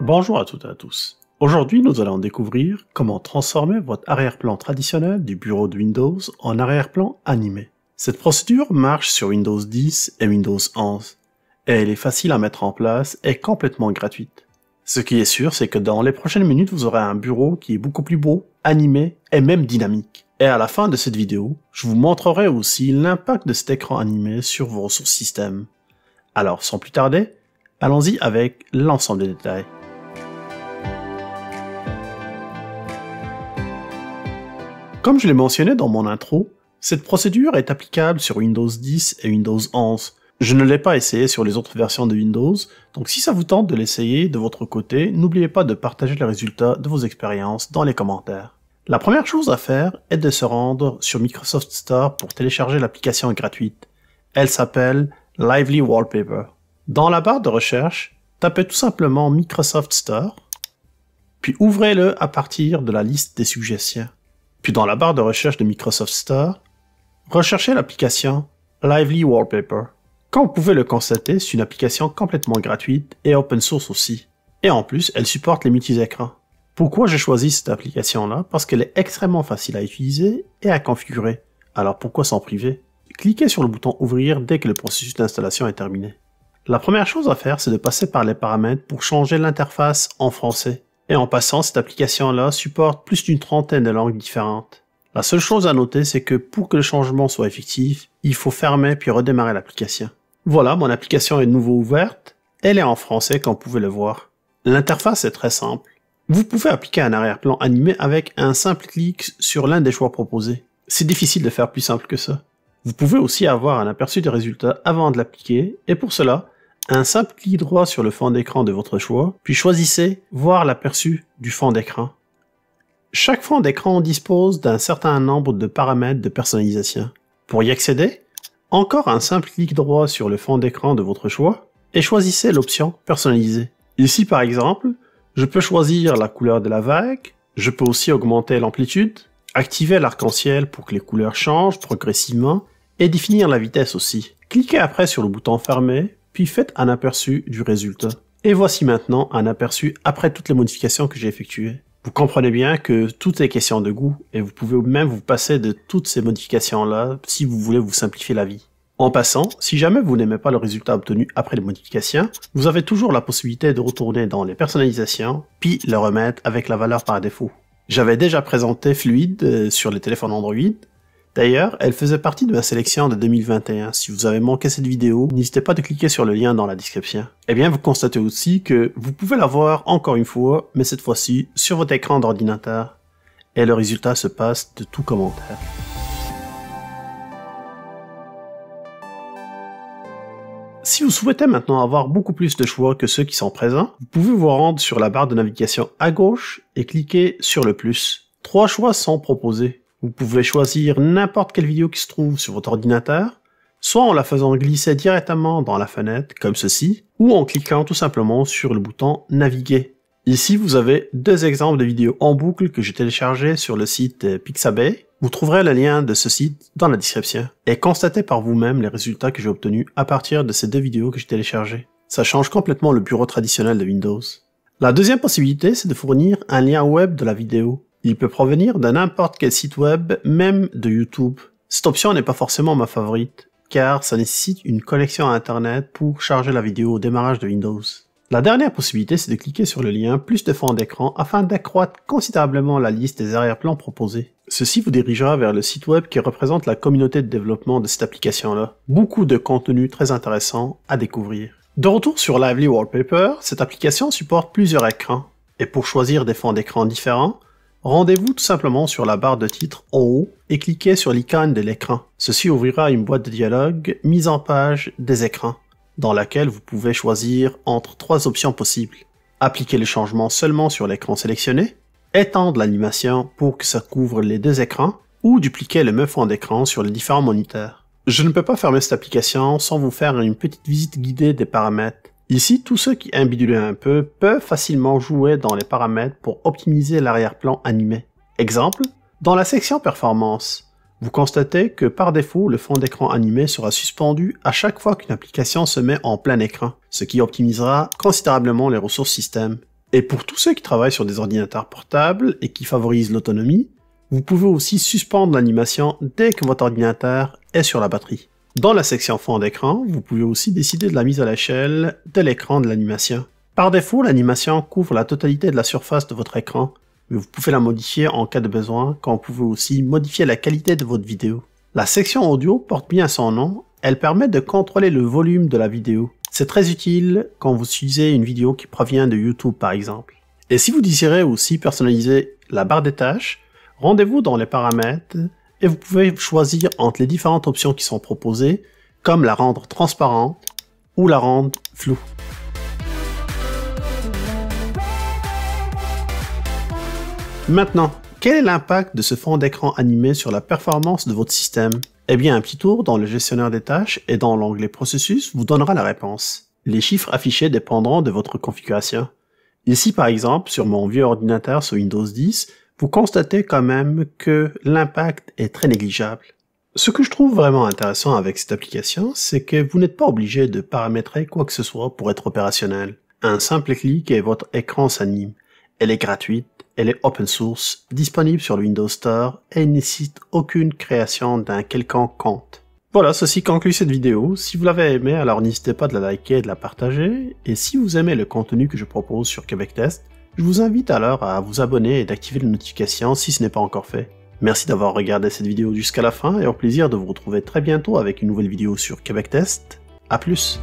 Bonjour à toutes et à tous. Aujourd'hui, nous allons découvrir comment transformer votre arrière-plan traditionnel du bureau de Windows en arrière-plan animé. Cette procédure marche sur Windows 10 et Windows 11, et elle est facile à mettre en place et complètement gratuite. Ce qui est sûr, c'est que dans les prochaines minutes, vous aurez un bureau qui est beaucoup plus beau, animé et même dynamique. Et à la fin de cette vidéo, je vous montrerai aussi l'impact de cet écran animé sur vos ressources système. Alors, sans plus tarder, allons-y avec l'ensemble des détails. Comme je l'ai mentionné dans mon intro, cette procédure est applicable sur Windows 10 et Windows 11. Je ne l'ai pas essayé sur les autres versions de Windows, donc si ça vous tente de l'essayer de votre côté, n'oubliez pas de partager les résultats de vos expériences dans les commentaires. La première chose à faire est de se rendre sur Microsoft Store pour télécharger l'application gratuite. Elle s'appelle Lively Wallpaper. Dans la barre de recherche, tapez tout simplement Microsoft Store, puis ouvrez-le à partir de la liste des suggestions. Puis dans la barre de recherche de Microsoft Store, recherchez l'application Lively Wallpaper. Comme vous pouvez le constater, c'est une application complètement gratuite et open source aussi. Et en plus, elle supporte les multi-écrans. Pourquoi j'ai choisi cette application-là? Parce qu'elle est extrêmement facile à utiliser et à configurer. Alors pourquoi s'en priver? Cliquez sur le bouton Ouvrir dès que le processus d'installation est terminé. La première chose à faire, c'est de passer par les paramètres pour changer l'interface en français. Et en passant, cette application-là supporte plus d'une trentaine de langues différentes. La seule chose à noter, c'est que pour que le changement soit effectif, il faut fermer puis redémarrer l'application. Voilà, mon application est de nouveau ouverte. Elle est en français, comme vous pouvez le voir. L'interface est très simple. Vous pouvez appliquer un arrière-plan animé avec un simple clic sur l'un des choix proposés. C'est difficile de faire plus simple que ça. Vous pouvez aussi avoir un aperçu des résultats avant de l'appliquer, et pour cela, un simple clic droit sur le fond d'écran de votre choix, puis choisissez « Voir l'aperçu du fond d'écran ». Chaque fond d'écran dispose d'un certain nombre de paramètres de personnalisation. Pour y accéder, encore un simple clic droit sur le fond d'écran de votre choix, et choisissez l'option « Personnaliser ». Ici par exemple, je peux choisir la couleur de la vague, je peux aussi augmenter l'amplitude, activer l'arc-en-ciel pour que les couleurs changent progressivement, et définir la vitesse aussi. Cliquez après sur le bouton « Fermer », puis faites un aperçu du résultat. Et voici maintenant un aperçu après toutes les modifications que j'ai effectuées. Vous comprenez bien que tout est question de goût, et vous pouvez même vous passer de toutes ces modifications-là si vous voulez vous simplifier la vie. En passant, si jamais vous n'aimez pas le résultat obtenu après les modifications, vous avez toujours la possibilité de retourner dans les personnalisations, puis le remettre avec la valeur par défaut. J'avais déjà présenté Fluid sur les téléphones Android. D'ailleurs, elle faisait partie de ma sélection de 2021. Si vous avez manqué cette vidéo, n'hésitez pas de cliquer sur le lien dans la description. Eh bien, vous constatez aussi que vous pouvez la voir encore une fois, mais cette fois-ci sur votre écran d'ordinateur. Et le résultat se passe de tout commentaire. Si vous souhaitez maintenant avoir beaucoup plus de choix que ceux qui sont présents, vous pouvez vous rendre sur la barre de navigation à gauche et cliquer sur le plus. 3 choix sont proposés. Vous pouvez choisir n'importe quelle vidéo qui se trouve sur votre ordinateur, soit en la faisant glisser directement dans la fenêtre, comme ceci, ou en cliquant tout simplement sur le bouton « Naviguer ». Ici, vous avez 2 exemples de vidéos en boucle que j'ai téléchargées sur le site Pixabay. Vous trouverez le lien de ce site dans la description. Et constatez par vous-même les résultats que j'ai obtenus à partir de ces 2 vidéos que j'ai téléchargées. Ça change complètement le bureau traditionnel de Windows. La deuxième possibilité, c'est de fournir un lien web de la vidéo. Il peut provenir de n'importe quel site web, même de YouTube. Cette option n'est pas forcément ma favorite, car ça nécessite une connexion à Internet pour charger la vidéo au démarrage de Windows. La dernière possibilité, c'est de cliquer sur le lien « Plus de fond d'écran » afin d'accroître considérablement la liste des arrière-plans proposés. Ceci vous dirigera vers le site web qui représente la communauté de développement de cette application-là. Beaucoup de contenu très intéressant à découvrir. De retour sur Lively Wallpaper, cette application supporte plusieurs écrans. Et pour choisir des fonds d'écran différents, rendez-vous tout simplement sur la barre de titre en haut et cliquez sur l'icône de l'écran. Ceci ouvrira une boîte de dialogue mise en page des écrans, dans laquelle vous pouvez choisir entre 3 options possibles. Appliquer le changement seulement sur l'écran sélectionné, étendre l'animation pour que ça couvre les 2 écrans, ou dupliquer le même fond d'écran sur les différents moniteurs. Je ne peux pas fermer cette application sans vous faire une petite visite guidée des paramètres. Ici, tous ceux qui imbidulent un peu peuvent facilement jouer dans les paramètres pour optimiser l'arrière-plan animé. Exemple, dans la section Performance, vous constatez que par défaut, le fond d'écran animé sera suspendu à chaque fois qu'une application se met en plein écran, ce qui optimisera considérablement les ressources système. Et pour tous ceux qui travaillent sur des ordinateurs portables et qui favorisent l'autonomie, vous pouvez aussi suspendre l'animation dès que votre ordinateur est sur la batterie. Dans la section fond d'écran, vous pouvez aussi décider de la mise à l'échelle de l'écran de l'animation. Par défaut, l'animation couvre la totalité de la surface de votre écran, mais vous pouvez la modifier en cas de besoin, quand vous pouvez aussi modifier la qualité de votre vidéo. La section audio porte bien son nom, elle permet de contrôler le volume de la vidéo. C'est très utile quand vous utilisez une vidéo qui provient de YouTube par exemple. Et si vous désirez aussi personnaliser la barre des tâches, rendez-vous dans les paramètres et vous pouvez choisir entre les différentes options qui sont proposées, comme la rendre transparente ou la rendre floue. Maintenant, quel est l'impact de ce fond d'écran animé sur la performance de votre système? Eh bien, un petit tour dans le gestionnaire des tâches et dans l'onglet Processus vous donnera la réponse. Les chiffres affichés dépendront de votre configuration. Ici, par exemple, sur mon vieux ordinateur sur Windows 10, vous constatez quand même que l'impact est très négligeable. Ce que je trouve vraiment intéressant avec cette application, c'est que vous n'êtes pas obligé de paramétrer quoi que ce soit pour être opérationnel. Un simple clic et votre écran s'anime. Elle est gratuite, elle est open source, disponible sur le Windows Store et ne nécessite aucune création d'un quelconque compte. Voilà, ceci conclut cette vidéo. Si vous l'avez aimé, alors n'hésitez pas de la liker et de la partager. Et si vous aimez le contenu que je propose sur Québec Test, je vous invite alors à vous abonner et d'activer les notifications si ce n'est pas encore fait. Merci d'avoir regardé cette vidéo jusqu'à la fin et au plaisir de vous retrouver très bientôt avec une nouvelle vidéo sur Québec Test. À plus!